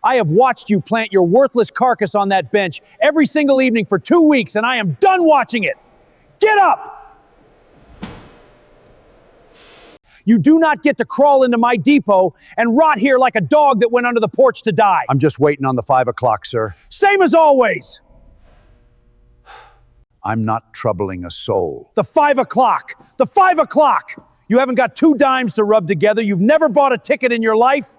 I have watched you plant your worthless carcass on that bench every single evening for 2 weeks, and I am done watching it. Get up! You do not get to crawl into my depot and rot here like a dog that went under the porch to die. I'm just waiting on the 5 o'clock, sir. Same as always. I'm not troubling a soul. The 5 o'clock! The 5 o'clock! You haven't got 2 dimes to rub together. You've never bought a ticket in your life.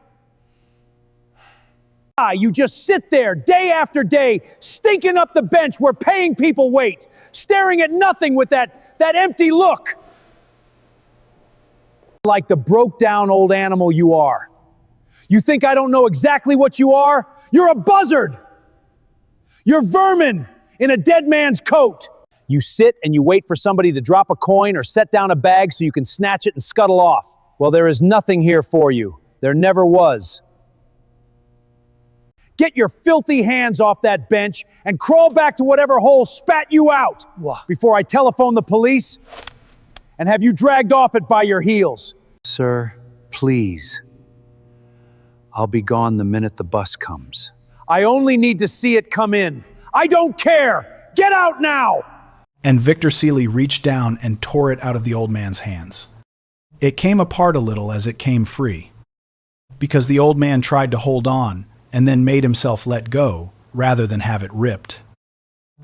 You just sit there day after day, stinking up the bench where paying people wait, staring at nothing with that empty look. Like the broke-down old animal you are. You think I don't know exactly what you are? You're a buzzard. You're vermin in a dead man's coat. You sit and you wait for somebody to drop a coin or set down a bag so you can snatch it and scuttle off. Well, there is nothing here for you. There never was. Get your filthy hands off that bench and crawl back to whatever hole spat you out before I telephone the police and have you dragged off it by your heels. Sir, please. I'll be gone the minute the bus comes. I only need to see it come in. I don't care. Get out now! And Victor Seeley reached down and tore it out of the old man's hands. It came apart a little as it came free, because the old man tried to hold on and then made himself let go rather than have it ripped.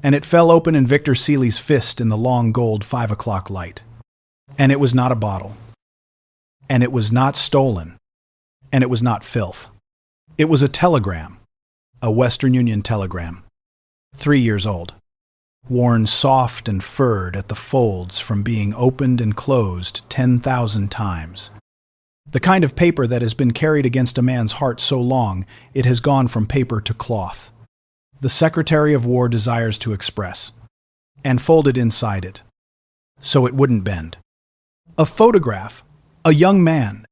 And it fell open in Victor Seeley's fist in the long gold 5 o'clock light. And it was not a bottle. And it was not stolen. And it was not filth. It was a telegram. A Western Union telegram. 3 years old. Worn soft and furred at the folds from being opened and closed 10,000 times. The kind of paper that has been carried against a man's heart so long it has gone from paper to cloth. The Secretary of War desires to express. And folded inside it, so it wouldn't bend. A photograph, a young man,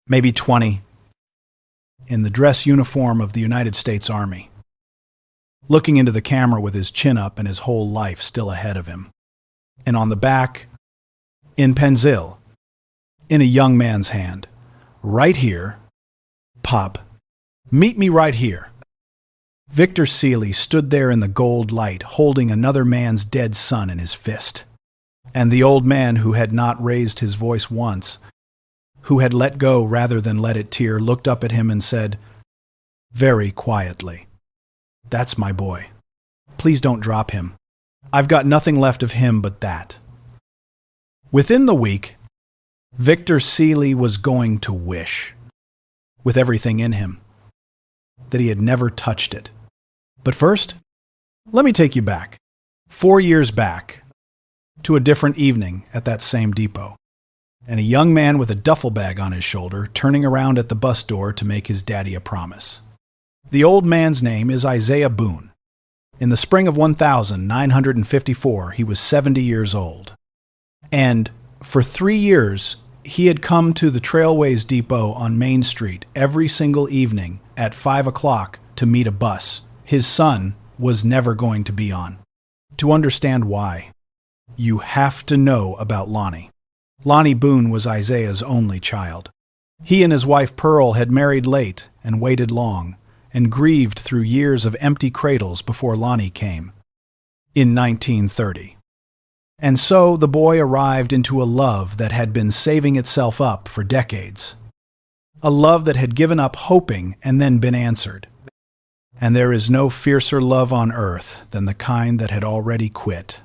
maybe 20, in the dress uniform of the United States Army, looking into the camera with his chin up and his whole life still ahead of him. And on the back, in pencil, in a young man's hand, right here, Pop, meet me right here. Victor Seeley stood there in the gold light holding another man's dead son in his fist. And the old man, who had not raised his voice once, who had let go rather than let it tear, looked up at him and said, very quietly, "That's my boy. Please don't drop him. I've got nothing left of him but that." Within the week, Victor Seeley was going to wish, with everything in him, that he had never touched it. But first, let me take you back, 4 years back, to a different evening at that same depot, and a young man with a duffel bag on his shoulder turning around at the bus door to make his daddy a promise. The old man's name is Isaiah Boone. In the spring of 1954, he was 70 years old. And for 3 years, he had come to the Trailways Depot on Main Street every single evening at 5 o'clock to meet a bus his son was never going to be on. To understand why, you have to know about Lonnie. Lonnie Boone was Isaiah's only child. He and his wife Pearl had married late and waited long, and grieved through years of empty cradles before Lonnie came, in 1930. And so the boy arrived into a love that had been saving itself up for decades. A love that had given up hoping and then been answered. And there is no fiercer love on earth than the kind that had already quit.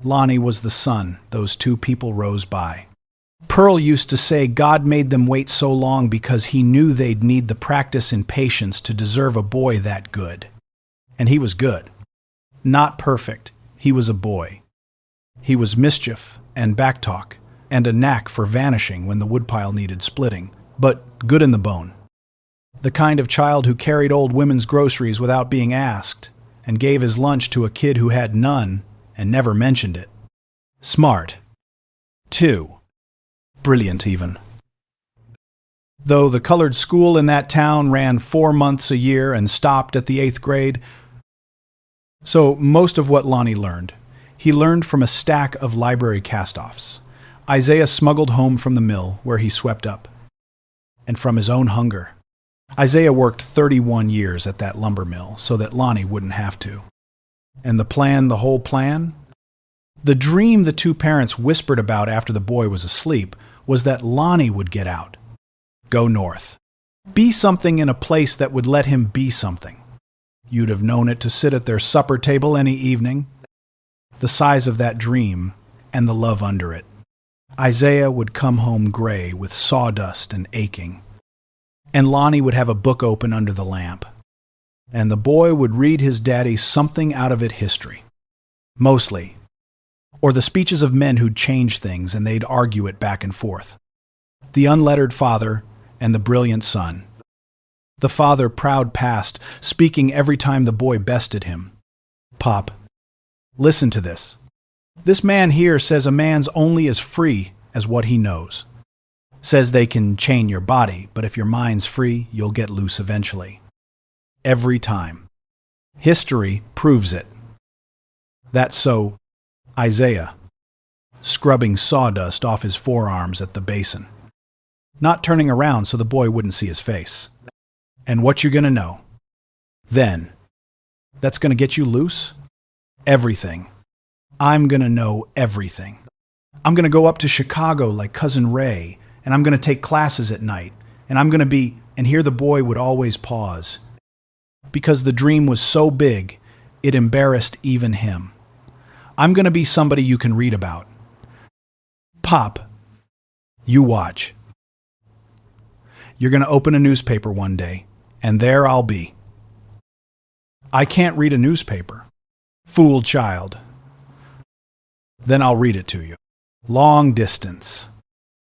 Lonnie was the son those two people rose by. Pearl used to say God made them wait so long because he knew they'd need the practice and patience to deserve a boy that good. And he was good. Not perfect. He was a boy. He was mischief and backtalk and a knack for vanishing when the woodpile needed splitting, but good in the bone. The kind of child who carried old women's groceries without being asked and gave his lunch to a kid who had none and never mentioned it. Smart. 2. Brilliant, even. Though the colored school in that town ran 4 months a year and stopped at the 8th grade, so most of what Lonnie learned, he learned from a stack of library cast-offs Isaiah smuggled home from the mill where he swept up, and from his own hunger. Isaiah worked 31 years at that lumber mill so that Lonnie wouldn't have to. And the whole plan? The dream the two parents whispered about after the boy was asleep was that Lonnie would get out, go north, be something in a place that would let him be something. You'd have known it to sit at their supper table any evening. The size of that dream and the love under it. Isaiah would come home gray with sawdust and aching. And Lonnie would have a book open under the lamp. And the boy would read his daddy something out of it history. Mostly. Or the speeches of men who'd change things and they'd argue it back and forth. The unlettered father and the brilliant son. The father proud past, speaking every time the boy bested him. Pop, listen to this. This man here says a man's only as free as what he knows. Says they can chain your body, but if your mind's free, you'll get loose eventually. Every time. History proves it. That's so Isaiah, scrubbing sawdust off his forearms at the basin. Not turning around so the boy wouldn't see his face. And what you're gonna know. Then. That's gonna get you loose? Everything. I'm gonna know everything. I'm gonna go up to Chicago like Cousin Ray, and I'm gonna take classes at night, and I'm gonna be, and here the boy would always pause. Because the dream was so big, it embarrassed even him. I'm gonna be somebody you can read about. Pop, you watch. You're gonna open a newspaper one day, and there I'll be. I can't read a newspaper. Fool child. Then I'll read it to you. Long distance.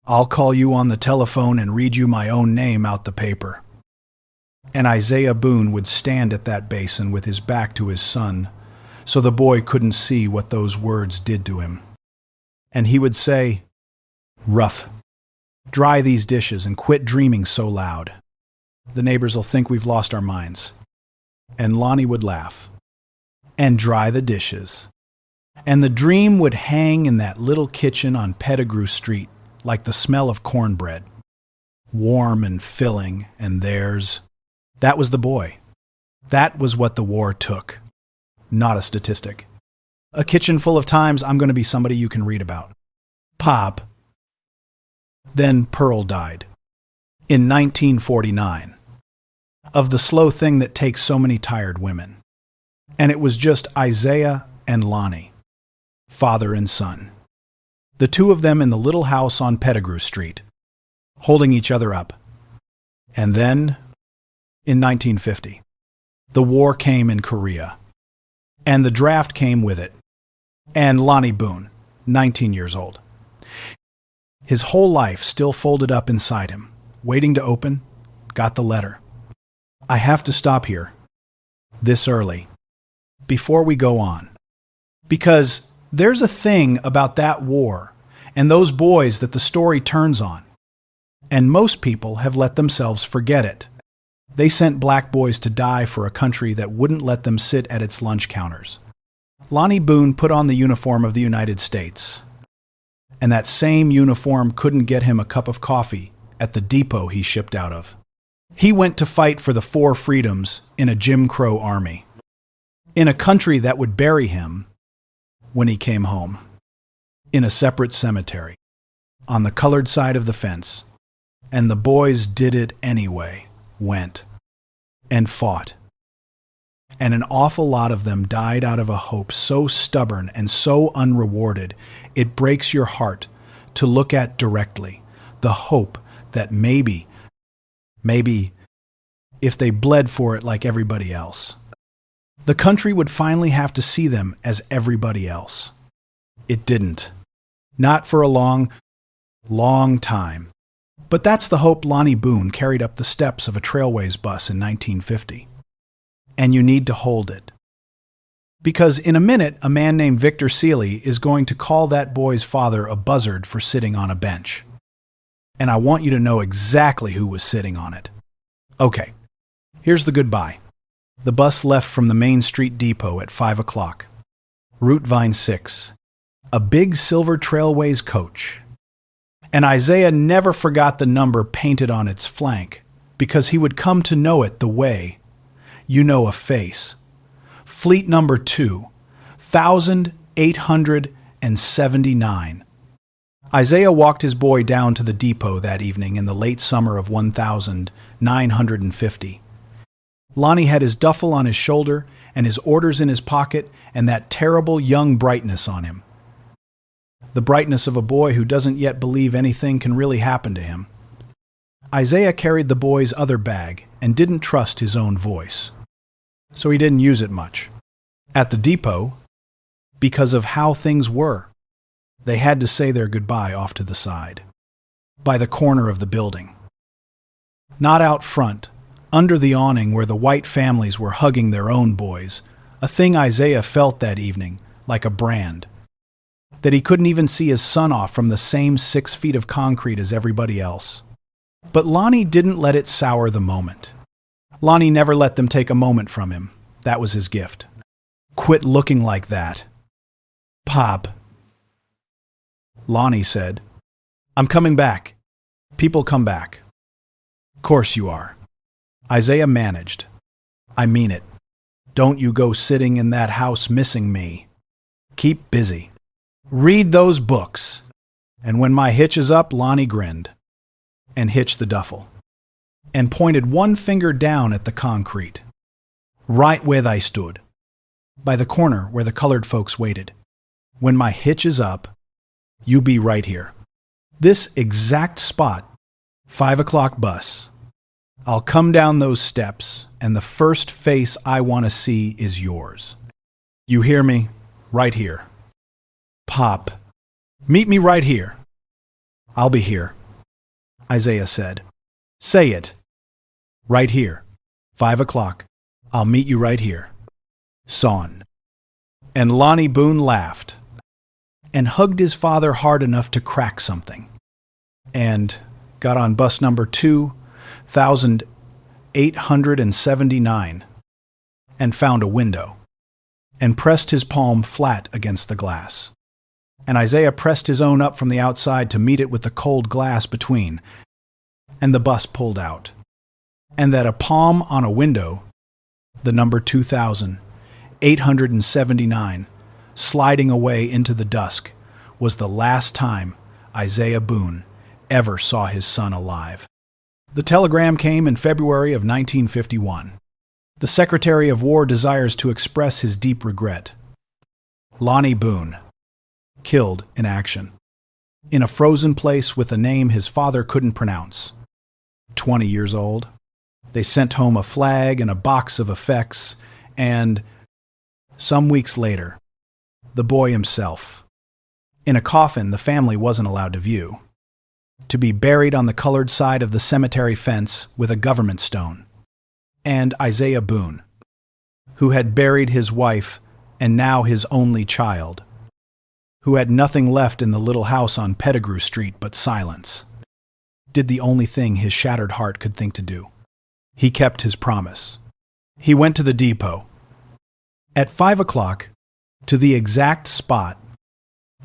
I'll call you on the telephone and read you my own name out the paper. And Isaiah Boone would stand at that basin with his back to his son, so the boy couldn't see what those words did to him. And he would say, "Rough, dry these dishes and quit dreaming so loud. The neighbors'll think we've lost our minds." And Lonnie would laugh. And dry the dishes. And the dream would hang in that little kitchen on Pettigrew Street like the smell of cornbread. Warm and filling, and theirs. That was the boy. That was what the war took. Not a statistic. A kitchen full of times I'm going to be somebody you can read about. Pop. Then Pearl died. In 1949. Of the slow thing that takes so many tired women. And it was just Isaiah and Lonnie. Father and son. The two of them in the little house on Pettigrew Street. Holding each other up. And then, in 1950, the war came in Korea. And the draft came with it. And Lonnie Boone, 19 years old. His whole life still folded up inside him, waiting to open, got the letter. I have to stop here, this early, before we go on. Because there's a thing about that war and those boys that the story turns on. And most people have let themselves forget it. They sent black boys to die for a country that wouldn't let them sit at its lunch counters. Lonnie Boone put on the uniform of the United States. And that same uniform couldn't get him a cup of coffee at the depot he shipped out of. He went to fight for the 4 freedoms in a Jim Crow army. In a country that would bury him when he came home. In a separate cemetery. On the colored side of the fence. And the boys did it anyway. Went. And fought. And an awful lot of them died out of a hope so stubborn and so unrewarded, it breaks your heart to look at directly. The hope that maybe, if they bled for it like everybody else, the country would finally have to see them as everybody else. It didn't. Not for a long, long time. But that's the hope Lonnie Boone carried up the steps of a Trailways bus in 1950. And you need to hold it. Because in a minute, a man named Victor Seeley is going to call that boy's father a buzzard for sitting on a bench. And I want you to know exactly who was sitting on it. Okay, here's the goodbye. The bus left from the Main Street Depot at 5 o'clock. Route Vine 6. A big silver Trailways coach. And Isaiah never forgot the number painted on its flank. because he would come to know it the way you know a face. Fleet number 2,879. Isaiah walked his boy down to the depot that evening in the late summer of 1950. Lonnie had his duffel on his shoulder and his orders in his pocket and that terrible young brightness on him. The brightness of a boy who doesn't yet believe anything can really happen to him. Isaiah carried the boy's other bag and didn't trust his own voice, so he didn't use it much. At the depot, because of how things were, they had to say their goodbye off to the side, by the corner of the building. Not out front, under the awning where the white families were hugging their own boys, a thing Isaiah felt that evening, like a brand, that he couldn't even see his son off from the same 6 feet of concrete as everybody else. But Lonnie didn't let it sour the moment. Lonnie never let them take a moment from him. That was his gift. Quit looking like that. Pop. Lonnie said, I'm coming back. People come back. Course you are. Isaiah managed. I mean it. Don't you go sitting in that house missing me. Keep busy. Read those books. And when my hitch is up, Lonnie grinned and hitched the duffel and pointed one finger down at the concrete, right where they stood, by the corner where the colored folks waited. When my hitch is up, you be right here. This exact spot, 5 o'clock bus. I'll come down those steps, and the first face I want to see is yours. You hear me? Right here. Pop, meet me right here. I'll be here, Isaiah said. Say it. Right here. 5 o'clock. I'll meet you right here. Son. And Lonnie Boone laughed and hugged his father hard enough to crack something, and got on bus number 2,879 and found a window and pressed his palm flat against the glass. And Isaiah pressed his own up from the outside to meet it with the cold glass between, and the bus pulled out. And that a palm on a window, the number 2,879, sliding away into the dusk, was the last time Isaiah Boone ever saw his son alive. The telegram came in February of 1951. The Secretary of War desires to express his deep regret. Lonnie Boone, killed in action, in a frozen place with a name his father couldn't pronounce. 20 years old. They sent home a flag and a box of effects, and some weeks later, the boy himself, in a coffin the family wasn't allowed to view, to be buried on the colored side of the cemetery fence with a government stone. And Isaiah Boone, who had buried his wife and now his only child, who had nothing left in the little house on Pettigrew Street but silence, did the only thing his shattered heart could think to do. He kept his promise. He went to the depot. At 5 o'clock, to the exact spot,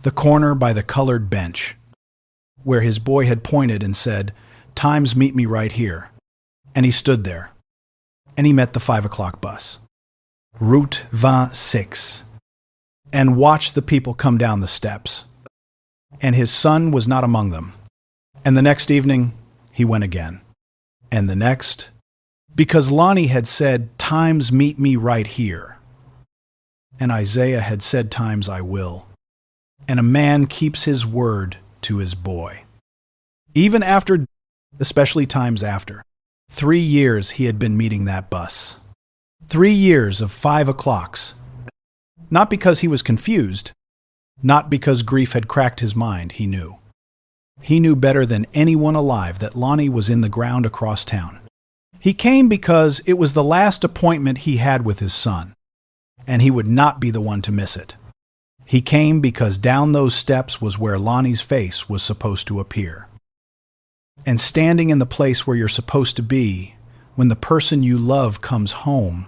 the corner by the colored bench, where his boy had pointed and said, "Times meet me right here." And he stood there, and he met the 5 o'clock bus, Route 26, and watched the people come down the steps. And his son was not among them. And the next evening, he went again. And the next, because Lonnie had said, "Times meet me right here." And Isaiah had said, "Times I will." And a man keeps his word to his boy. Even after, especially times after, 3 years he had been meeting that bus. 3 years of 5 o'clocks. Not because he was confused, not because grief had cracked his mind, he knew. He knew better than anyone alive that Lonnie was in the ground across town. He came because it was the last appointment he had with his son, and he would not be the one to miss it. He came because down those steps was where Lonnie's face was supposed to appear. And standing in the place where you're supposed to be when the person you love comes home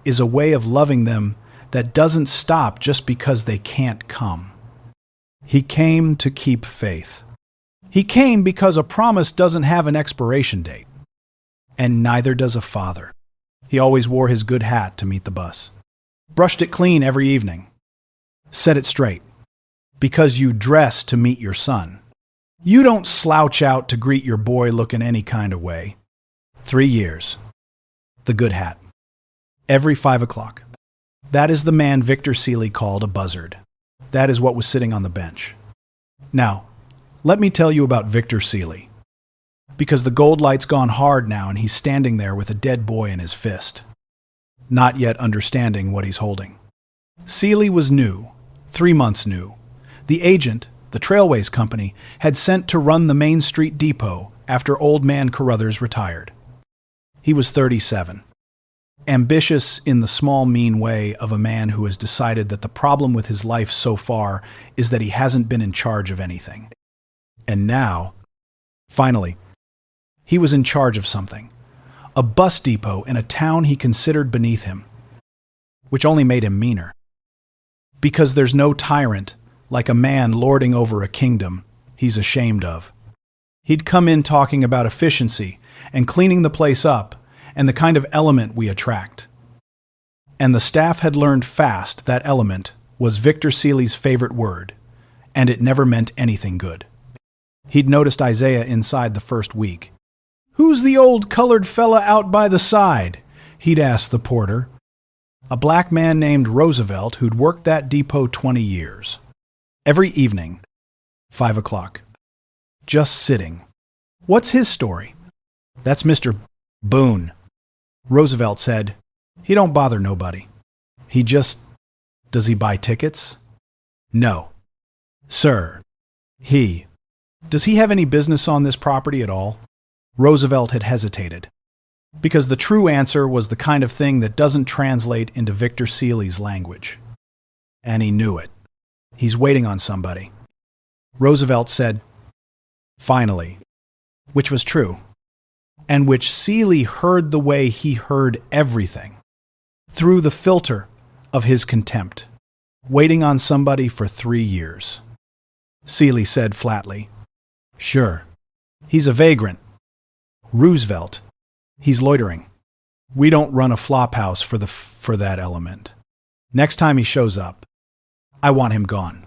is a way of loving them that doesn't stop just because they can't come. He came to keep faith. He came because a promise doesn't have an expiration date. and neither does a father. He always wore his good hat to meet the bus. Brushed it clean every evening. Set it straight. Because you dress to meet your son. You don't slouch out to greet your boy looking any kind of way. 3 years. The good hat. Every 5 o'clock. That is the man Victor Seeley called a buzzard. That is what was sitting on the bench. Now, let me tell you about Victor Seeley. Because the gold light's gone hard now and he's standing there with a dead boy in his fist, not yet understanding what he's holding. Seeley was new, 3 months new. The agent, the Trailways Company, had sent to run the Main Street depot after old man Carruthers retired. He was 37. Ambitious in the small, mean way of a man who has decided that the problem with his life so far is that he hasn't been in charge of anything. And now, finally, he was in charge of something. A bus depot in a town he considered beneath him, which only made him meaner. Because there's no tyrant like a man lording over a kingdom he's ashamed of. He'd come in talking about efficiency and cleaning the place up and the kind of element we attract. And the staff had learned fast that element was Victor Seeley's favorite word, and it never meant anything good. He'd noticed Isaiah inside the first week. "Who's the old colored fella out by the side?" he'd asked the porter. A black man named Roosevelt who'd worked that depot 20 years. Every evening, 5 o'clock. Just sitting. "What's his story?" "That's Mr. Boone." Roosevelt said, "He don't bother nobody. He just... Does he buy tickets?" "No." "Sir, he... Does he have any business on this property at all?" Roosevelt had hesitated, because the true answer was the kind of thing that doesn't translate into Victor Seeley's language. And he knew it. He's waiting on somebody. Roosevelt said, "Finally," which was true, and which Seeley heard the way he heard everything, through the filter of his contempt, waiting on somebody for 3 years. Seeley said flatly, "Sure, he's a vagrant. Roosevelt, he's loitering. We don't run a flophouse for that element. Next time he shows up, I want him gone."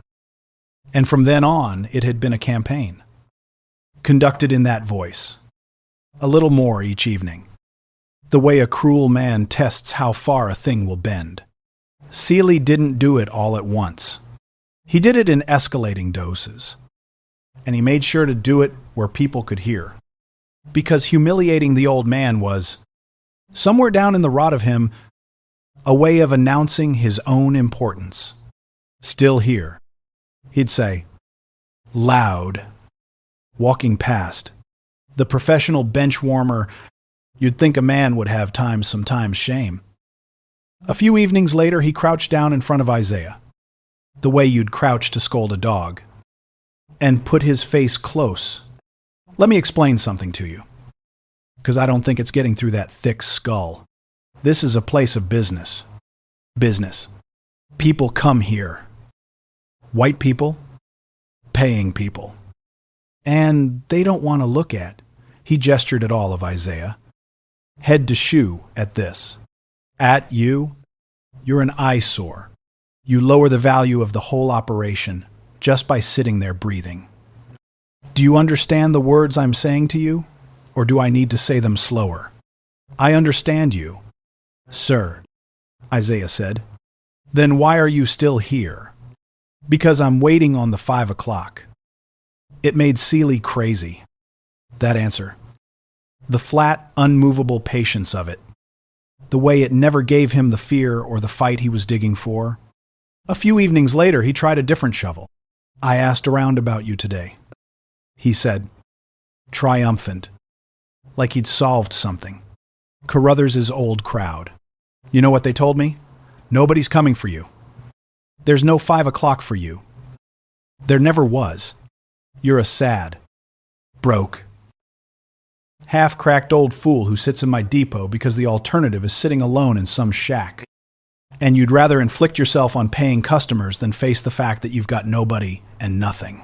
And from then on, it had been a campaign, conducted in that voice, a little more each evening, the way a cruel man tests how far a thing will bend. Seeley didn't do it all at once. He did it in escalating doses, and he made sure to do it where people could hear. Because humiliating the old man was, somewhere down in the rot of him, a way of announcing his own importance. "Still here," he'd say, loud, walking past. The professional bench warmer you'd think a man would have sometimes shame. A few evenings later, he crouched down in front of Isaiah, the way you'd crouch to scold a dog, and put his face close. "Let me explain something to you, because I don't think it's getting through that thick skull. This is a place of business. Business. People come here. White people, paying people. And they don't want to look at," he gestured at all of Isaiah, head to shoe at this. "At you, you're an eyesore. You lower the value of the whole operation just by sitting there breathing. Do you understand the words I'm saying to you, or do I need to say them slower?" "I understand you, sir," Isaiah said. "Then why are you still here?" "Because I'm waiting on the 5 o'clock. It made Seeley crazy, that answer. The flat, unmovable patience of it. The way it never gave him the fear or the fight he was digging for. A few evenings later, he tried a different shovel. "I asked around about you today," he said, triumphant, like he'd solved something. "Carruthers' old crowd. You know what they told me? Nobody's coming for you. There's no 5 o'clock for you. There never was. You're a sad, broke, half-cracked old fool who sits in my depot because the alternative is sitting alone in some shack. And you'd rather inflict yourself on paying customers than face the fact that you've got nobody and nothing.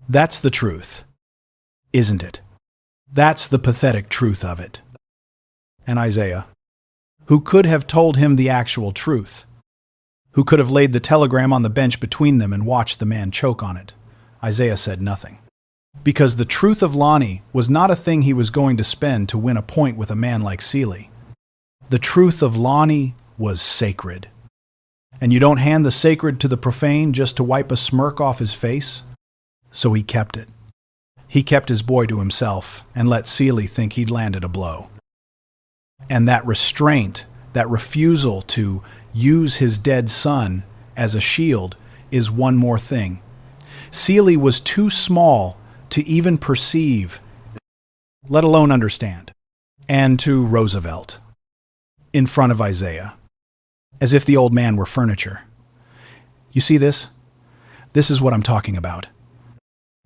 That's the truth, isn't it?" That's the pathetic truth of it. And Isaiah, who could have told him the actual truth, who could have laid the telegram on the bench between them and watched the man choke on it, Isaiah said nothing. Because the truth of Lonnie was not a thing he was going to spend to win a point with a man like Seeley. The truth of Lonnie was sacred. And you don't hand the sacred to the profane just to wipe a smirk off his face. So he kept it. He kept his boy to himself and let Seeley think he'd landed a blow. And that restraint, that refusal to use his dead son as a shield is one more thing. Seeley was too small to even perceive, let alone understand, and to Roosevelt, in front of Isaiah, as if the old man were furniture. You see this? This is what I'm talking about.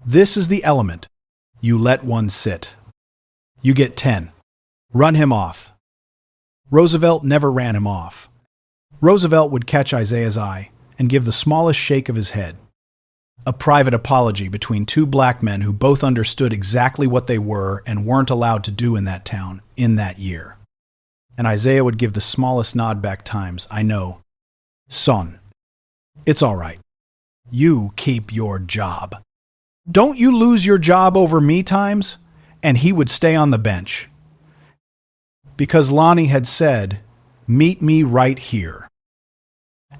This is the element. You let one sit. You get 10. Run him off. Roosevelt never ran him off. Roosevelt would catch Isaiah's eye and give the smallest shake of his head. A private apology between two black men who both understood exactly what they were and weren't allowed to do in that town in that year. And Isaiah would give the smallest nod back times. I know. Son, it's all right. You keep your job. Don't you lose your job over me times? And he would stay on the bench. Because Lonnie had said, meet me right here.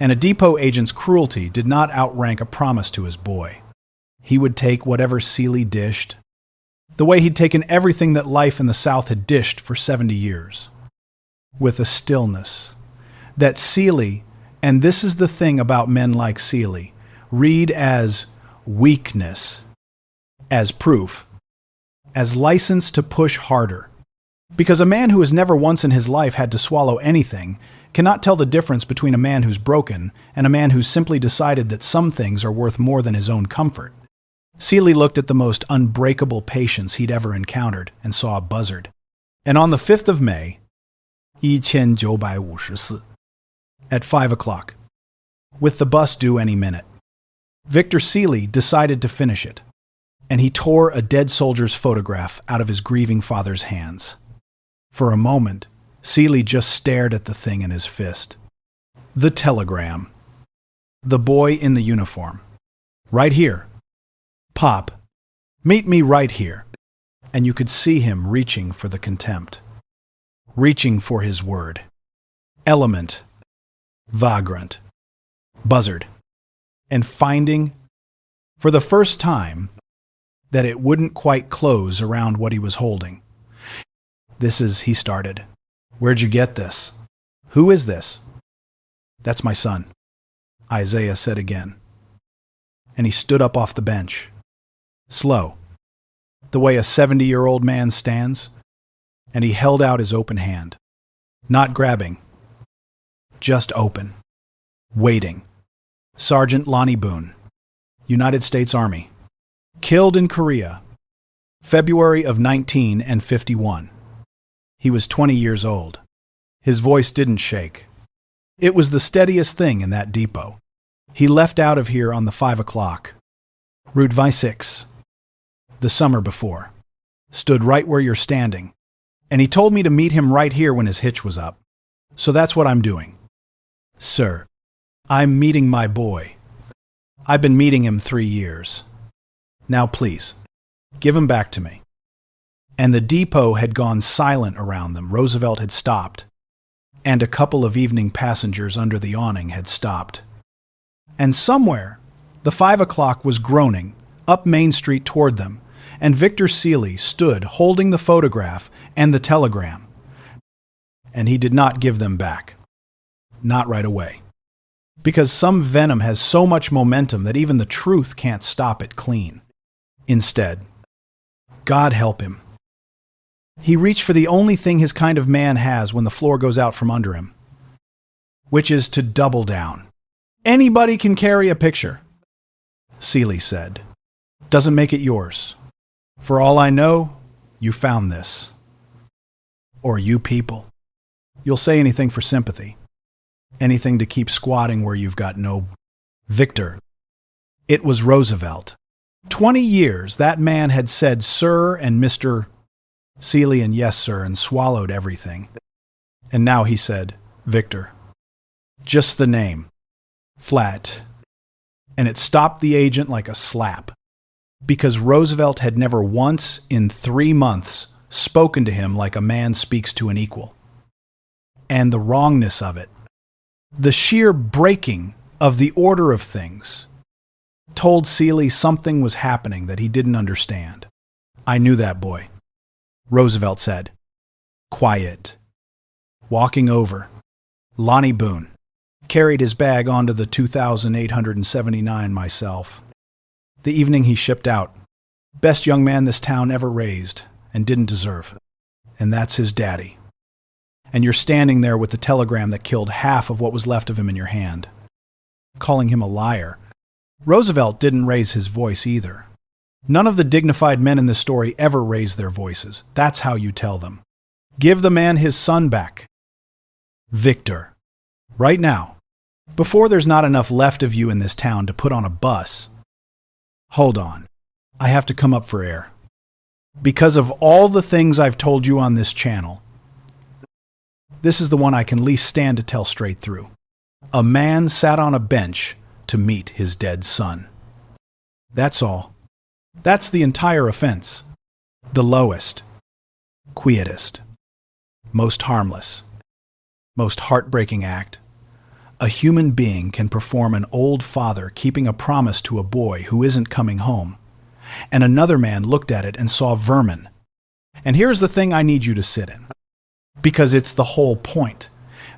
And a depot agent's cruelty did not outrank a promise to his boy. He would take whatever Seeley dished, the way he'd taken everything that life in the South had dished for 70 years, with a stillness that Seeley, and this is the thing about men like Seeley, read as weakness, as proof, as license to push harder. Because a man who has never once in his life had to swallow anything cannot tell the difference between a man who's broken and a man who's simply decided that some things are worth more than his own comfort. Seeley looked at the most unbreakable patience he'd ever encountered and saw a buzzard. And on the 5th of May, 1954, at 5 o'clock, with the bus due any minute, Victor Seeley decided to finish it, and he tore a dead soldier's photograph out of his grieving father's hands. For a moment, Seeley just stared at the thing in his fist. The telegram. The boy in the uniform. Right here. Pop, meet me right here. And you could see him reaching for the contempt. Reaching for his word. Element. Vagrant. Buzzard. And finding, for the first time, that it wouldn't quite close around what he was holding. This is, he started. Where'd you get this? Who is this? That's my son, Isaiah said again. And he stood up off the bench. Slow, the way a 70-year-old man stands, and he held out his open hand. Not grabbing, just open. Waiting. Sergeant Lonnie Boone, United States Army. Killed in Korea, February of 1951. He was 20 years old. His voice didn't shake. It was the steadiest thing in that depot. He left out of here on the 5 o'clock. Route 26, the summer before. Stood right where you're standing. And he told me to meet him right here when his hitch was up. So that's what I'm doing. Sir, I'm meeting my boy. I've been meeting him 3 years. Now please, give him back to me. And the depot had gone silent around them. Roosevelt had stopped. And a couple of evening passengers under the awning had stopped. And somewhere, the 5 o'clock was groaning up Main Street toward them, and Victor Seeley stood holding the photograph and the telegram. And he did not give them back. Not right away. Because some venom has so much momentum that even the truth can't stop it clean. Instead, God help him. He reached for the only thing his kind of man has when the floor goes out from under him, which is to double down. Anybody can carry a picture, Seeley said. Doesn't make it yours. For all I know, you found this. Or you people. You'll say anything for sympathy. Anything to keep squatting where you've got no Victor. It was Roosevelt. 20 years that man had said sir and Mr. Seeley and yes, sir, and swallowed everything. And now he said, Victor. Just the name. Flat. And it stopped the agent like a slap. Because Roosevelt had never once in 3 months spoken to him like a man speaks to an equal. And the wrongness of it, the sheer breaking of the order of things, told Seeley something was happening that he didn't understand. I knew that, boy, Roosevelt said. Quiet. Walking over, Lonnie Boone carried his bag onto the 2,879 myself. The evening he shipped out. Best young man this town ever raised and didn't deserve. And that's his daddy. And you're standing there with the telegram that killed half of what was left of him in your hand, calling him a liar. Roosevelt didn't raise his voice either. None of the dignified men in this story ever raise their voices. That's how you tell them. Give the man his son back. Victor. Right now. Before there's not enough left of you in this town to put on a bus. Hold on. I have to come up for air. Because of all the things I've told you on this channel, this is the one I can least stand to tell straight through. A man sat on a bench to meet his dead son. That's all. That's the entire offense. The lowest, quietest, most harmless, most heartbreaking act a human being can perform an old father keeping a promise to a boy who isn't coming home. And another man looked at it and saw vermin. And here's the thing I need you to sit in. Because it's the whole point.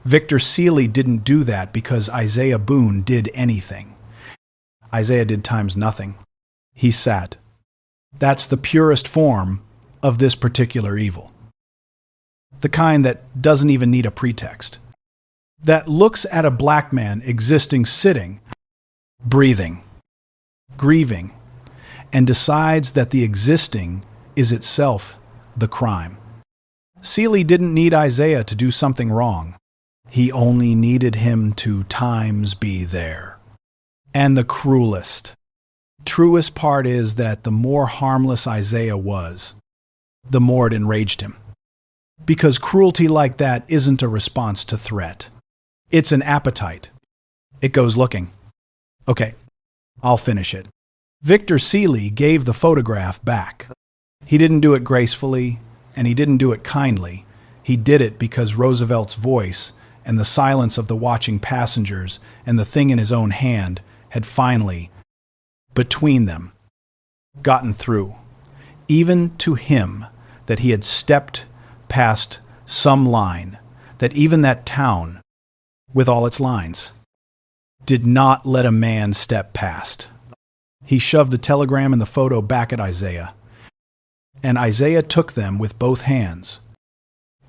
Victor Seeley didn't do that because Isaiah Boone did anything. Isaiah did times nothing. He sat. That's the purest form of this particular evil. The kind that doesn't even need a pretext. That looks at a black man existing sitting, breathing, grieving, and decides that the existing is itself the crime. Seeley didn't need Isaiah to do something wrong. He only needed him to times be there. And the cruelest, truest part is that the more harmless Isaiah was, the more it enraged him. Because cruelty like that isn't a response to threat. It's an appetite. It goes looking. Okay, I'll finish it. Victor Seeley gave the photograph back. He didn't do it gracefully, and he didn't do it kindly. He did it because Roosevelt's voice and the silence of the watching passengers and the thing in his own hand had finally, between them, gotten through, even to him, that he had stepped past some line, that even that town, with all its lines, did not let a man step past. He shoved the telegram and the photo back at Isaiah, and Isaiah took them with both hands,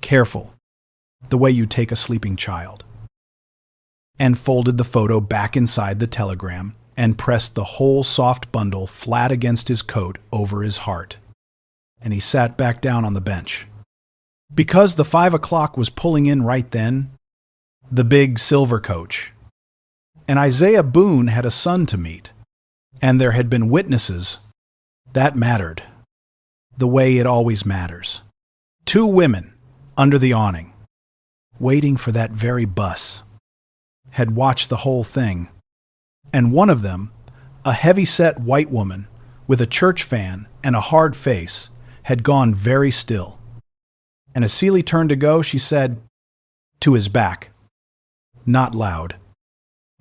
careful, the way you take a sleeping child, and folded the photo back inside the telegram and pressed the whole soft bundle flat against his coat over his heart. And he sat back down on the bench. Because the 5 o'clock was pulling in right then, the big silver coach, and Isaiah Boone had a son to meet, and there had been witnesses. That mattered, the way it always matters. 2 women under the awning, waiting for that very bus, had watched the whole thing, and one of them, a heavy-set white woman with a church fan and a hard face, had gone very still. And as Seeley turned to go, she said, to his back, not loud,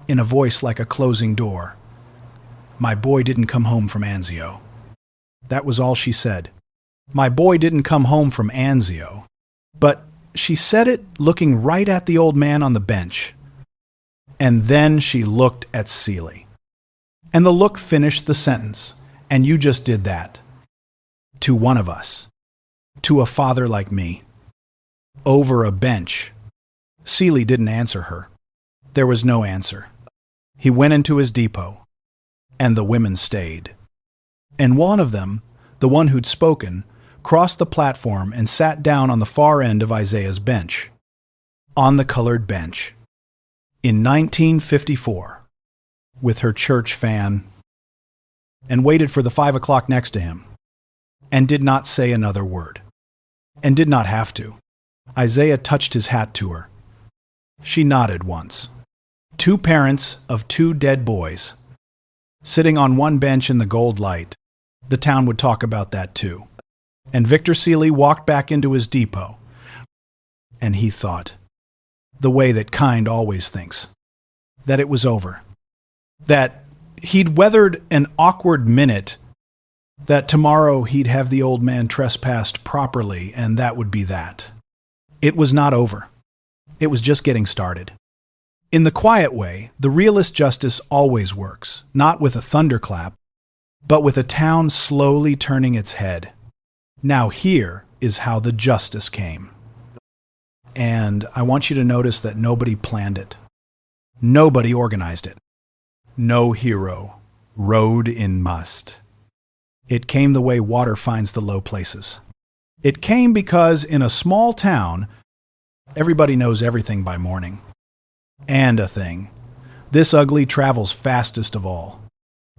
in a voice like a closing door, "My boy didn't come home from Anzio." That was all she said. My boy didn't come home from Anzio. But she said it looking right at the old man on the bench. And then she looked at Seeley. And the look finished the sentence, and you just did that. To one of us. To a father like me. Over a bench. Seeley didn't answer her. There was no answer. He went into his depot, and the women stayed. And one of them, the one who'd spoken, crossed the platform and sat down on the far end of Isaiah's bench. On the colored bench. In 1954, with her church fan, and waited for the 5 o'clock next to him, and did not say another word. and did not have to. Isaiah touched his hat to her. She nodded once. Two parents of two dead boys, sitting on one bench in the gold light. The town would talk about that too. And Victor Seeley walked back into his depot. And he thought, the way that kind always thinks, that it was over. That he'd weathered an awkward minute, that tomorrow he'd have the old man trespassed properly, and that would be that. It was not over. It was just getting started. In the quiet way, the realist justice always works, not with a thunderclap, but with a town slowly turning its head. Now here is how the justice came. And I want you to notice that nobody planned it. Nobody organized it. No hero rode in must. It came the way water finds the low places. It came because in a small town, everybody knows everything by morning. And a thing. This ugly travels fastest of all.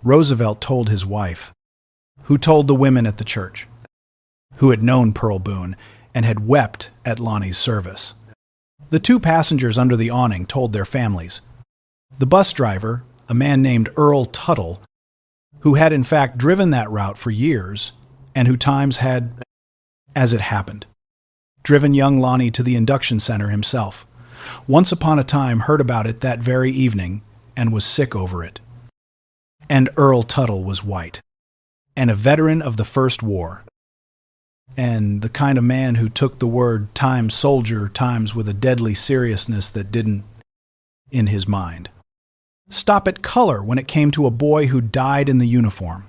Roosevelt told his wife, who told the women at the church, who had known Pearl Boone and had wept at Lonnie's service. The two passengers under the awning told their families. The bus driver, a man named Earl Tuttle, who had in fact driven that route for years, and who times had, as it happened, driven young Lonnie to the induction center himself, once upon a time heard about it that very evening and was sick over it. And Earl Tuttle was white, and a veteran of the First War, and the kind of man who took the word time soldier times with a deadly seriousness that didn't, in his mind, stop at color when it came to a boy who died in the uniform.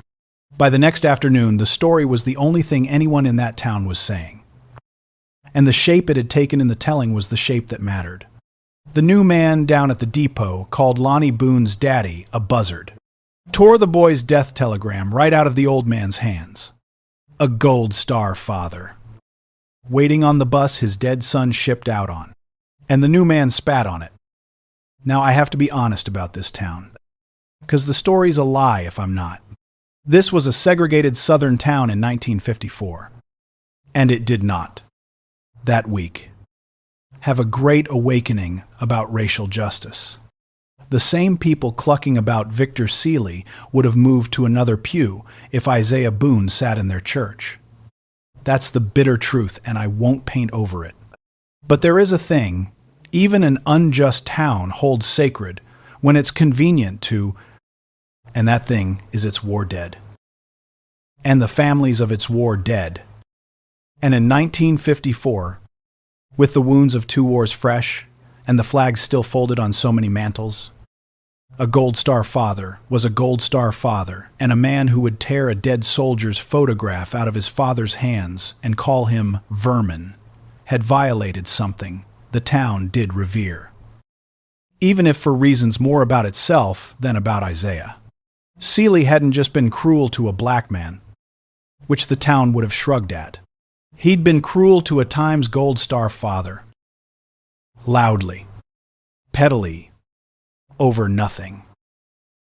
By the next afternoon, the story was the only thing anyone in that town was saying. And the shape it had taken in the telling was the shape that mattered. The new man down at the depot called Lonnie Boone's daddy a buzzard, tore the boy's death telegram right out of the old man's hands. A Gold Star father, waiting on the bus his dead son shipped out on, and the new man spat on it. Now I have to be honest about this town, because the story's a lie if I'm not. This was a segregated southern town in 1954, and it did not, that week, have a great awakening about racial justice. The same people clucking about Victor Seeley would have moved to another pew if Isaiah Boone sat in their church. That's the bitter truth, and I won't paint over it. But there is a thing even an unjust town holds sacred when it's convenient to, and that thing is its war dead. And the families of its war dead. And in 1954, with the wounds of two wars fresh, and the flags still folded on so many mantles, a Gold Star father was a Gold Star father, and a man who would tear a dead soldier's photograph out of his father's hands and call him vermin, had violated something the town did revere. Even if for reasons more about itself than about Isaiah. Seeley hadn't just been cruel to a black man, which the town would have shrugged at. He'd been cruel to a Times Gold Star father. Loudly, pettily, over nothing.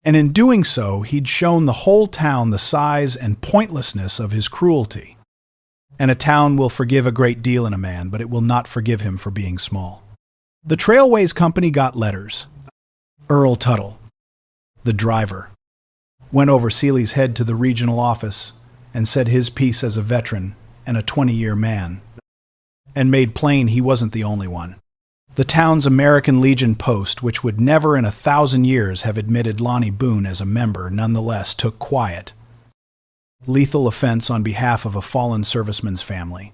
And in doing so, he'd shown the whole town the size and pointlessness of his cruelty. And a town will forgive a great deal in a man, but it will not forgive him for being small. The Trailways Company got letters. Earl Tuttle, the driver, went over Seeley's head to the regional office and said his piece as a veteran and a 20-year man, and made plain he wasn't the only one. The town's American Legion post, which would never in 1,000 years have admitted Lonnie Boone as a member, nonetheless took quiet. Lethal offense on behalf of a fallen serviceman's family,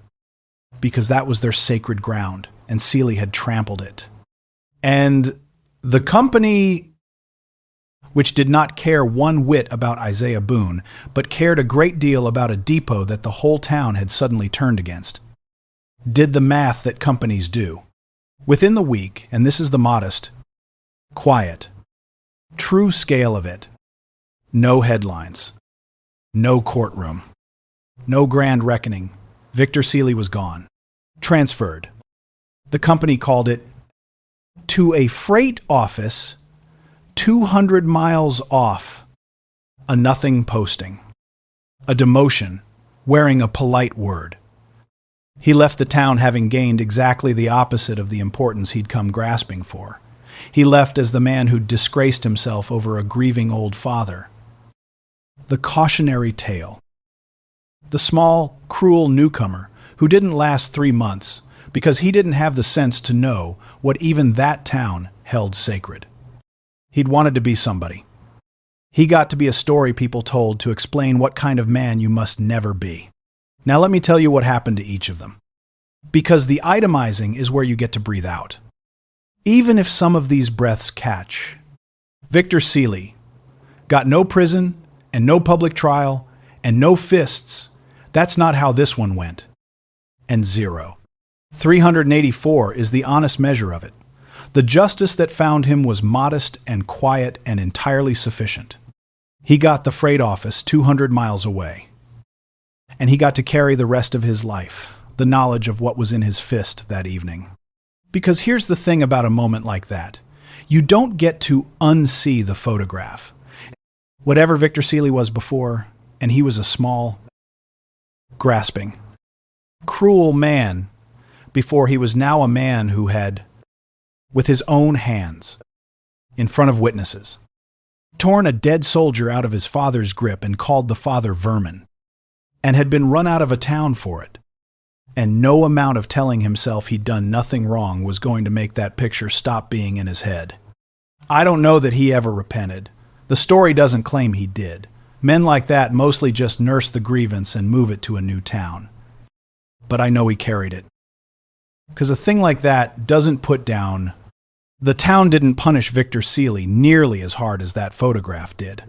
because that was their sacred ground, and Seeley had trampled it. And the company, which did not care one whit about Isaiah Boone, but cared a great deal about a depot that the whole town had suddenly turned against, did the math that companies do. Within the week, and this is the modest, quiet, true scale of it, no headlines, no courtroom, no grand reckoning, Victor Seeley was gone, transferred. The company called it to a freight office 200 miles off, a nothing posting, a demotion wearing a polite word. He left the town having gained exactly the opposite of the importance he'd come grasping for. He left as the man who'd disgraced himself over a grieving old father. The cautionary tale. The small, cruel newcomer who didn't last 3 months because he didn't have the sense to know what even that town held sacred. He'd wanted to be somebody. He got to be a story people told to explain what kind of man you must never be. Now let me tell you what happened to each of them. Because the itemizing is where you get to breathe out. Even if some of these breaths catch. Victor Seeley got no prison and no public trial and no fists. That's not how this one went. And 0. 384 is the honest measure of it. The justice that found him was modest and quiet and entirely sufficient. He got the freight office 200 miles away. And he got to carry the rest of his life, the knowledge of what was in his fist that evening. Because here's the thing about a moment like that. You don't get to unsee the photograph. Whatever Victor Seeley was before, and he was a small, grasping, cruel man before he was now a man who had, with his own hands, in front of witnesses, torn a dead soldier out of his father's grip and called the father vermin, and had been run out of a town for it. And no amount of telling himself he'd done nothing wrong was going to make that picture stop being in his head. I don't know that he ever repented. The story doesn't claim he did. Men like that mostly just nurse the grievance and move it to a new town. But I know he carried it. Because a thing like that doesn't put down. The town didn't punish Victor Seeley nearly as hard as that photograph did.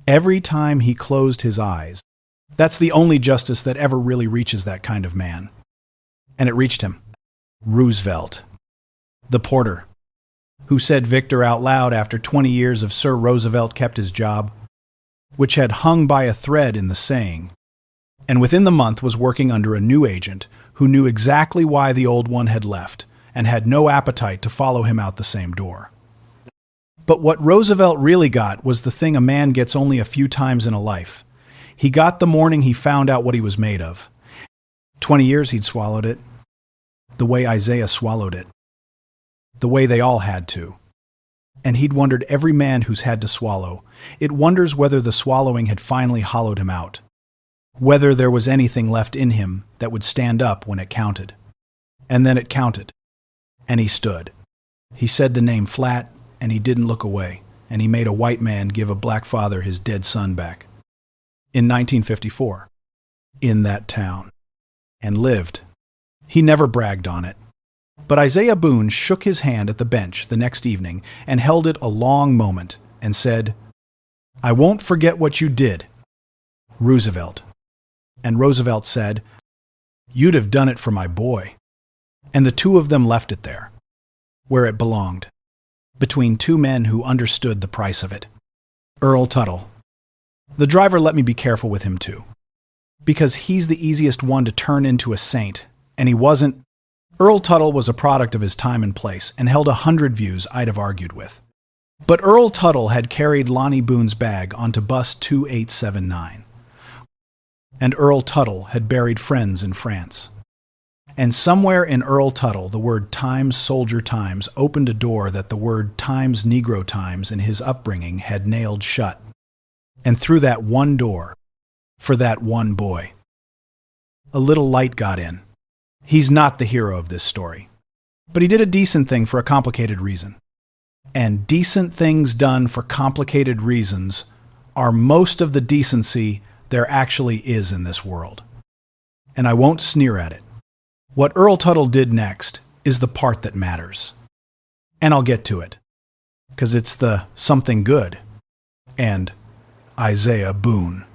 Every time he closed his eyes, that's the only justice that ever really reaches that kind of man. And it reached him. Roosevelt, the porter, who said Victor out loud after 20 years of Sir Roosevelt kept his job, which had hung by a thread in the saying, and within the month was working under a new agent who knew exactly why the old one had left and had no appetite to follow him out the same door. But what Roosevelt really got was the thing a man gets only a few times in a life. He got the morning he found out what he was made of. 20 years he'd swallowed it. The way Isaiah swallowed it. The way they all had to. And he'd wondered every man who's had to swallow. It wonders whether the swallowing had finally hollowed him out. Whether there was anything left in him that would stand up when it counted. And then it counted. And he stood. He said the name flat, and he didn't look away. And he made a white man give a black father his dead son back. In 1954, in that town, and lived. He never bragged on it. But Isaiah Boone shook his hand at the bench the next evening and held it a long moment and said, "I won't forget what you did, Roosevelt." And Roosevelt said, "You'd have done it for my boy." And the two of them left it there, where it belonged, between two men who understood the price of it. Earl Tuttle. The driver let me be careful with him too, because he's the easiest one to turn into a saint, and he wasn't. Earl Tuttle was a product of his time and place and held 100 views I'd have argued with. But Earl Tuttle had carried Lonnie Boone's bag onto bus 2879. And Earl Tuttle had buried friends in France. And somewhere in Earl Tuttle, the word Times Soldier Times opened a door that the word Times Negro Times in his upbringing had nailed shut. And through that one door, for that one boy, a little light got in. He's not the hero of this story, but he did a decent thing for a complicated reason. And decent things done for complicated reasons are most of the decency there actually is in this world. And I won't sneer at it. What Earl Tuttle did next is the part that matters. And I'll get to it, because it's the something good. And Isaiah Boone.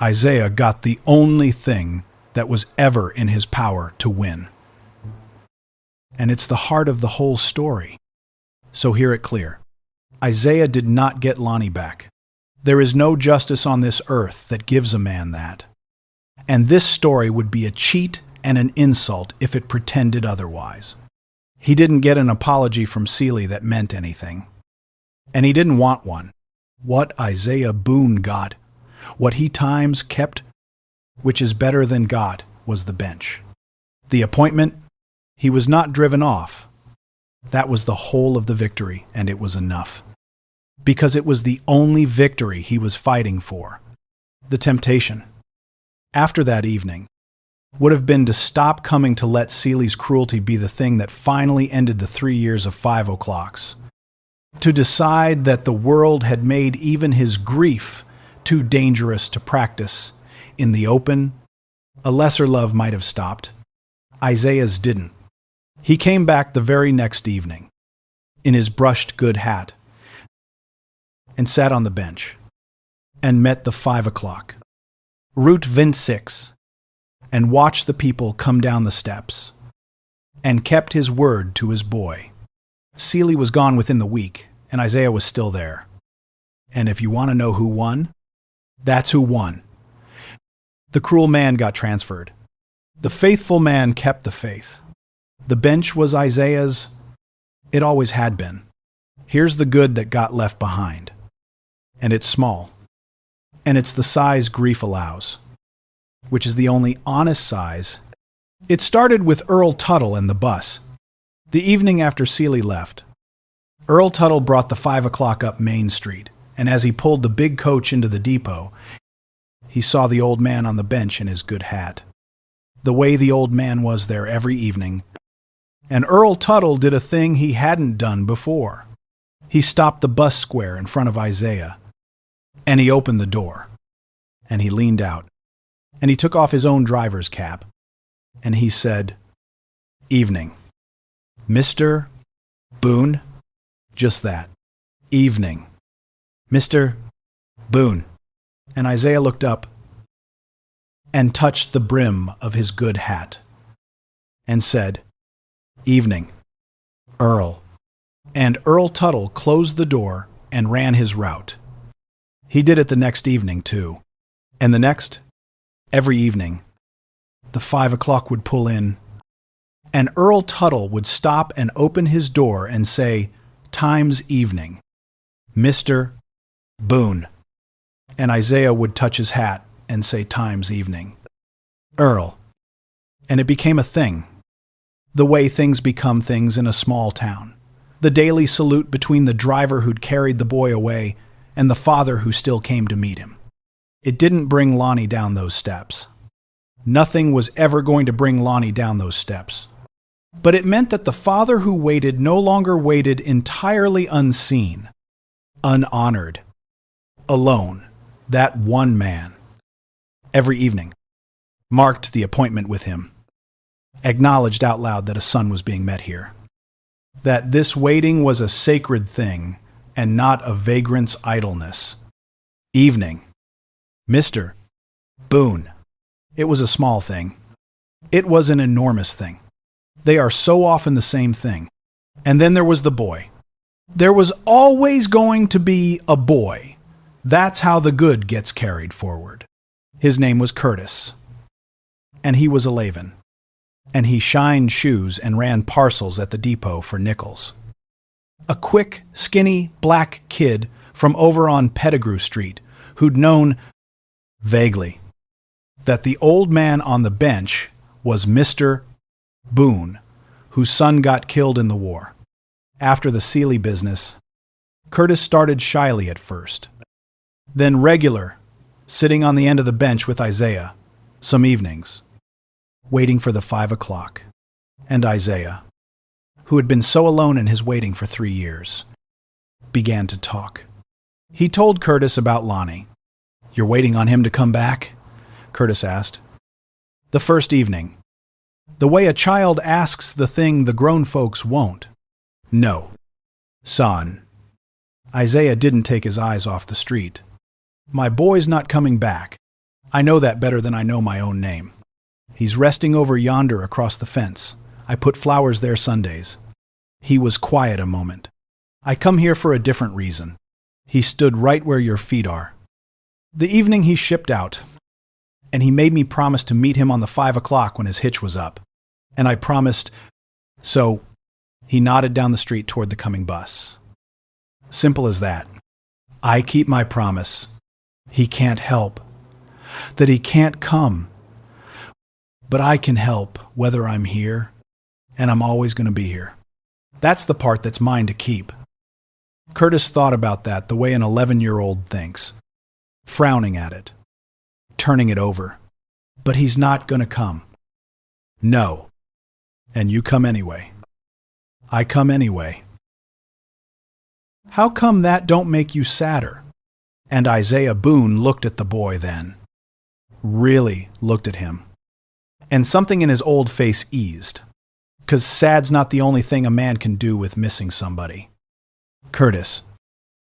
Isaiah got the only thing that was ever in his power to win. And it's the heart of the whole story. So hear it clear. Isaiah did not get Lonnie back. There is no justice on this earth that gives a man that. And this story would be a cheat and an insult if it pretended otherwise. He didn't get an apology from Seeley that meant anything. And he didn't want one. What Isaiah Boone got, what he times kept, which is better than got, was the bench. The appointment, he was not driven off. That was the whole of the victory, and it was enough. Because it was the only victory he was fighting for. The temptation, after that evening, would have been to stop coming to let Seeley's cruelty be the thing that finally ended the 3 years of 5 o'clocks. To decide that the world had made even his grief too dangerous to practice in the open. A lesser love might have stopped. Isaiah's didn't. He came back the very next evening, in his brushed good hat, and sat on the bench, and met the 5 o'clock. Route 26, and watched the people come down the steps, and kept his word to his boy. Seeley was gone within the week, and Isaiah was still there. And if you want to know who won, that's who won. The cruel man got transferred. The faithful man kept the faith. The bench was Isaiah's. It always had been. Here's the good that got left behind. And it's small. And it's the size grief allows, which is the only honest size. It started with Earl Tuttle and the bus. The evening after Seeley left, Earl Tuttle brought the 5 o'clock up Main Street, and as he pulled the big coach into the depot, he saw the old man on the bench in his good hat. The way the old man was there every evening. And Earl Tuttle did a thing he hadn't done before. He stopped the bus square in front of Isaiah, and he opened the door, and he leaned out, and he took off his own driver's cap, and he said, "Evening. Mr. Boone?" Just that. Evening. Mr. Boone. And Isaiah looked up and touched the brim of his good hat and said, "Evening, Earl." And Earl Tuttle closed the door and ran his route. He did it the next evening, too. And the next, every evening, the 5 o'clock would pull in, and Earl Tuttle would stop and open his door and say, "Time's evening. Mr. Boone." And Isaiah would touch his hat and say, "Time's evening. Earl." And it became a thing. The way things become things in a small town. The daily salute between the driver who'd carried the boy away and the father who still came to meet him. It didn't bring Lonnie down those steps. Nothing was ever going to bring Lonnie down those steps. But it meant that the father who waited no longer waited entirely unseen, unhonored, alone, that one man. Every evening, marked the appointment with him, acknowledged out loud that a son was being met here, that this waiting was a sacred thing and not a vagrant's idleness. Evening. Mr. Boone. It was a small thing. It was an enormous thing. They are so often the same thing. And then there was the boy. There was always going to be a boy. That's how the good gets carried forward. His name was Curtis. And he was a Laven. And he shined shoes and ran parcels at the depot for nickels. A quick, skinny, black kid from over on Pettigrew Street who'd known, vaguely, that the old man on the bench was Mr. Boone, whose son got killed in the war. After the Seeley business, Curtis started shyly at first. Then regular, sitting on the end of the bench with Isaiah, some evenings, waiting for the 5 o'clock. And Isaiah, who had been so alone in his waiting for 3 years, began to talk. He told Curtis about Lonnie. "You're waiting on him to come back?" Curtis asked. The first evening. The way a child asks the thing the grown folks won't. "No, son." Isaiah didn't take his eyes off the street. "My boy's not coming back. I know that better than I know my own name. He's resting over yonder across the fence. I put flowers there Sundays." He was quiet a moment. "I come here for a different reason." He stood right where your feet are. The evening he shipped out, and he made me promise to meet him on the 5 o'clock when his hitch was up. And I promised, so he nodded down the street toward the coming bus. Simple as that. I keep my promise. He can't help. That he can't come. But I can help whether I'm here, and I'm always going to be here. That's the part that's mine to keep. Curtis thought about that the way an 11-year-old thinks, frowning at it, turning it over. But he's not going to come. No. And you come anyway. I come anyway. How come that don't make you sadder? And Isaiah Boone looked at the boy then. Really looked at him. And something in his old face eased. 'Cause sad's not the only thing a man can do with missing somebody. Curtis,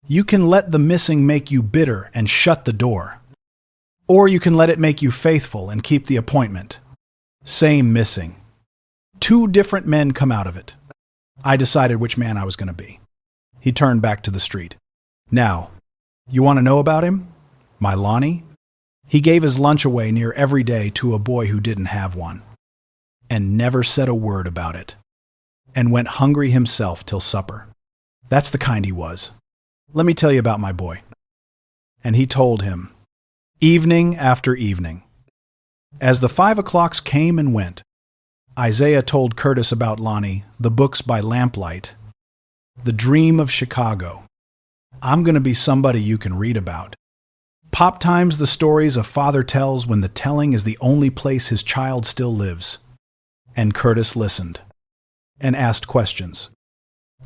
you can let the missing make you bitter and shut the door. Or you can let it make you faithful and keep the appointment. Same missing. 2 different men come out of it. I decided which man I was going to be. He turned back to the street. Now, you want to know about him? My Lonnie? He gave his lunch away near every day to a boy who didn't have one. And never said a word about it. And went hungry himself till supper. That's the kind he was. Let me tell you about my boy. And he told him, evening after evening. As the 5 o'clocks came and went, Isaiah told Curtis about Lonnie, the books by lamplight, the dream of Chicago. I'm going to be somebody you can read about. Pop time's the stories a father tells when the telling is the only place his child still lives. And Curtis listened, and asked questions,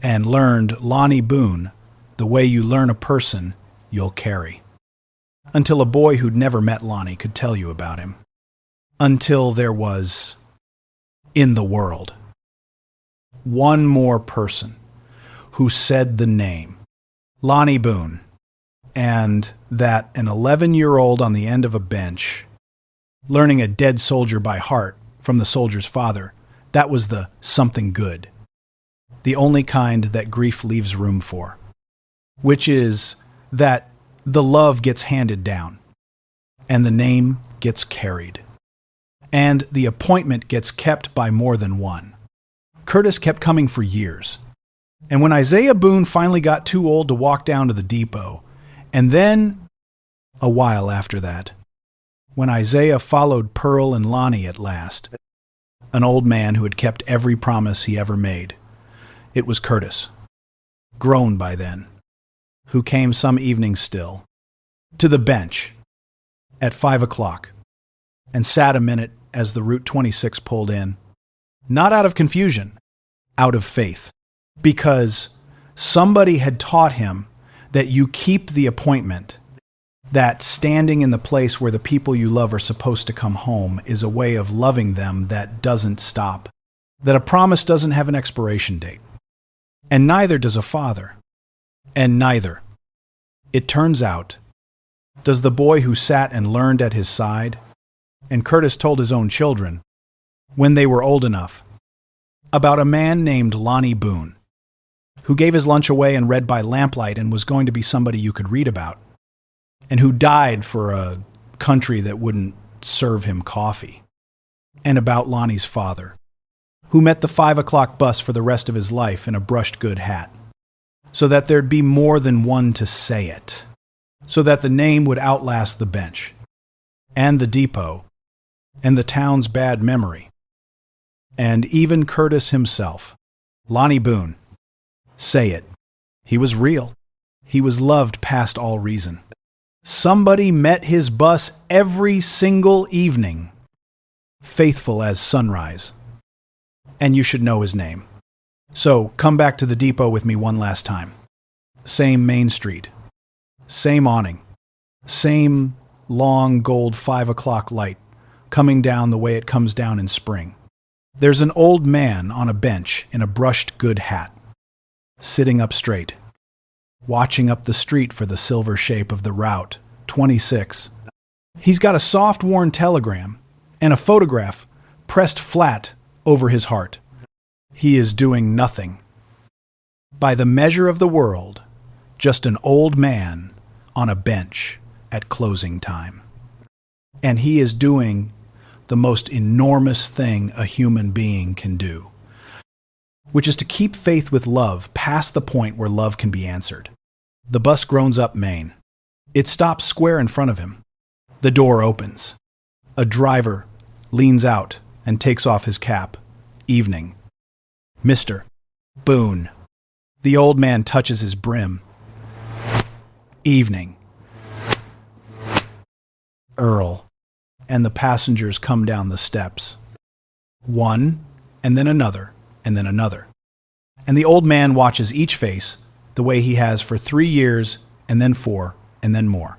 and learned Lonnie Boone, the way you learn a person you'll carry. Until a boy who'd never met Lonnie could tell you about him. Until there was, in the world, one more person who said the name, Lonnie Boone, and that an 11-year-old on the end of a bench, learning a dead soldier by heart from the soldier's father, that was the something good, the only kind that grief leaves room for, which is that the love gets handed down, and the name gets carried, and the appointment gets kept by more than one. Curtis kept coming for years, and when Isaiah Boone finally got too old to walk down to the depot, and then, a while after that, when Isaiah followed Pearl and Lonnie at last, an old man who had kept every promise he ever made, it was Curtis, grown by then, who came some evening still, to the bench, at 5 o'clock, and sat a minute as the Route 26 pulled in, not out of confusion, out of faith, because somebody had taught him that you keep the appointment, that standing in the place where the people you love are supposed to come home is a way of loving them that doesn't stop, that a promise doesn't have an expiration date, and neither does a father, and neither, it turns out, does the boy who sat and learned at his side, and Curtis told his own children, when they were old enough, about a man named Lonnie Boone, who gave his lunch away and read by lamplight and was going to be somebody you could read about, and who died for a country that wouldn't serve him coffee, and about Lonnie's father, who met the 5 o'clock bus for the rest of his life in a brushed good hat, so that there'd be more than one to say it, so that the name would outlast the bench, and the depot, and the town's bad memory, and even Curtis himself, Lonnie Boone. Say it. He was real. He was loved past all reason. Somebody met his bus every single evening, faithful as sunrise. And you should know his name. So come back to the depot with me one last time. Same Main Street. Same awning. Same long gold 5 o'clock light coming down the way it comes down in spring. There's an old man on a bench in a brushed good hat, sitting up straight, watching up the street for the silver shape of the Route 26. He's got a soft worn telegram and a photograph pressed flat over his heart. He is doing nothing. By the measure of the world, just an old man on a bench at closing time. And he is doing the most enormous thing a human being can do, which is to keep faith with love past the point where love can be answered. The bus groans up Main. It stops square in front of him. The door opens. A driver leans out and takes off his cap. Evening. Mr. Boone. The old man touches his brim. Evening. Earl. And the passengers come down the steps. One, and then another, and then another. And the old man watches each face the way he has for 3 years, and then 4, and then more.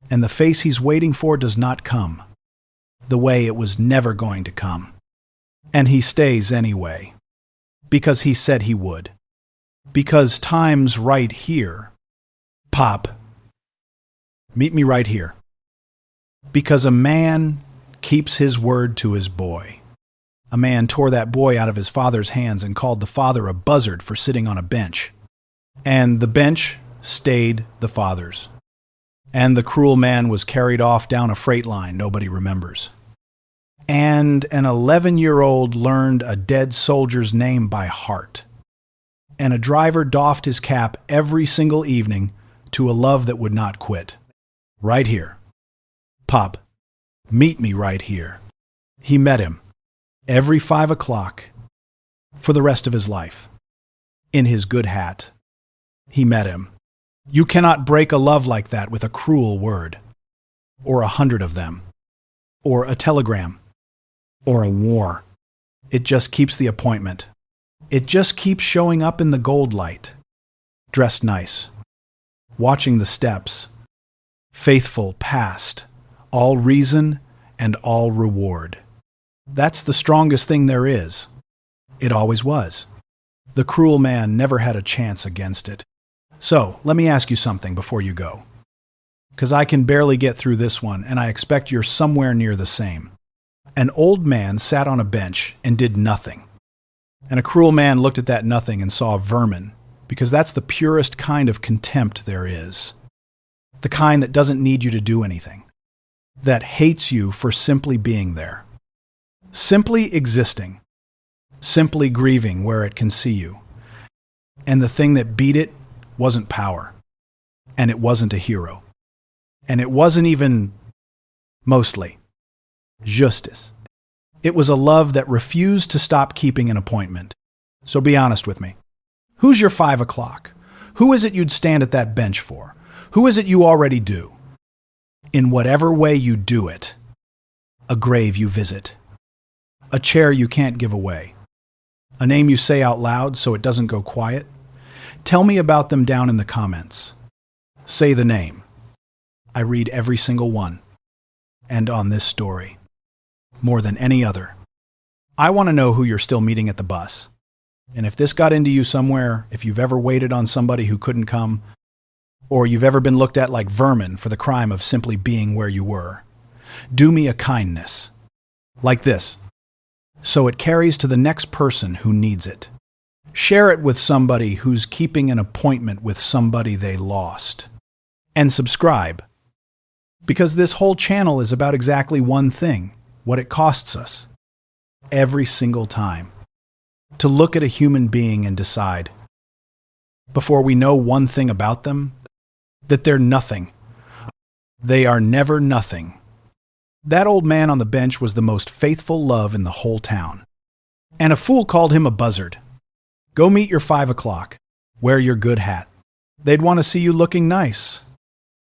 And the face he's waiting for does not come, the way it was never going to come. And he stays anyway, because he said he would. Because time's right here. Pop, meet me right here. Because a man keeps his word to his boy. A man tore that boy out of his father's hands and called the father a buzzard for sitting on a bench. And the bench stayed the father's. And the cruel man was carried off down a freight line nobody remembers. And an 11-year-old learned a dead soldier's name by heart. And a driver doffed his cap every single evening to a love that would not quit. Right here. Pop, meet me right here. He met him every 5 o'clock for the rest of his life. In his good hat. He met him. You cannot break a love like that with a cruel word, or 100 of them, or a telegram, or a war. It just keeps the appointment. It just keeps showing up in the gold light. Dressed nice. Watching the steps. Faithful past. All reason and all reward. That's the strongest thing there is. It always was. The cruel man never had a chance against it. So, let me ask you something before you go. Because I can barely get through this one, and I expect you're somewhere near the same. An old man sat on a bench and did nothing. And a cruel man looked at that nothing and saw vermin, because that's the purest kind of contempt there is. The kind that doesn't need you to do anything. That hates you for simply being there. Simply existing. Simply grieving where it can see you. And the thing that beat it wasn't power. And it wasn't a hero. And it wasn't even, mostly, justice. It was a love that refused to stop keeping an appointment. So be honest with me. Who's your 5 o'clock? Who is it you'd stand at that bench for? Who is it you already do? In whatever way you do it. A grave you visit. A chair you can't give away. A name you say out loud so it doesn't go quiet. Tell me about them down in the comments. Say the name. I read every single one. And on this story. More than any other. I want to know who you're still meeting at the bus. And if this got into you somewhere, if you've ever waited on somebody who couldn't come, or you've ever been looked at like vermin for the crime of simply being where you were, do me a kindness. Like this. So it carries to the next person who needs it. Share it with somebody who's keeping an appointment with somebody they lost. And subscribe. Because this whole channel is about exactly one thing, what it costs us. Every single time. To look at a human being and decide, before we know one thing about them, that they're nothing. They are never nothing. That old man on the bench was the most faithful love in the whole town. And a fool called him a buzzard. Go meet your 5 o'clock. Wear your good hat. They'd want to see you looking nice.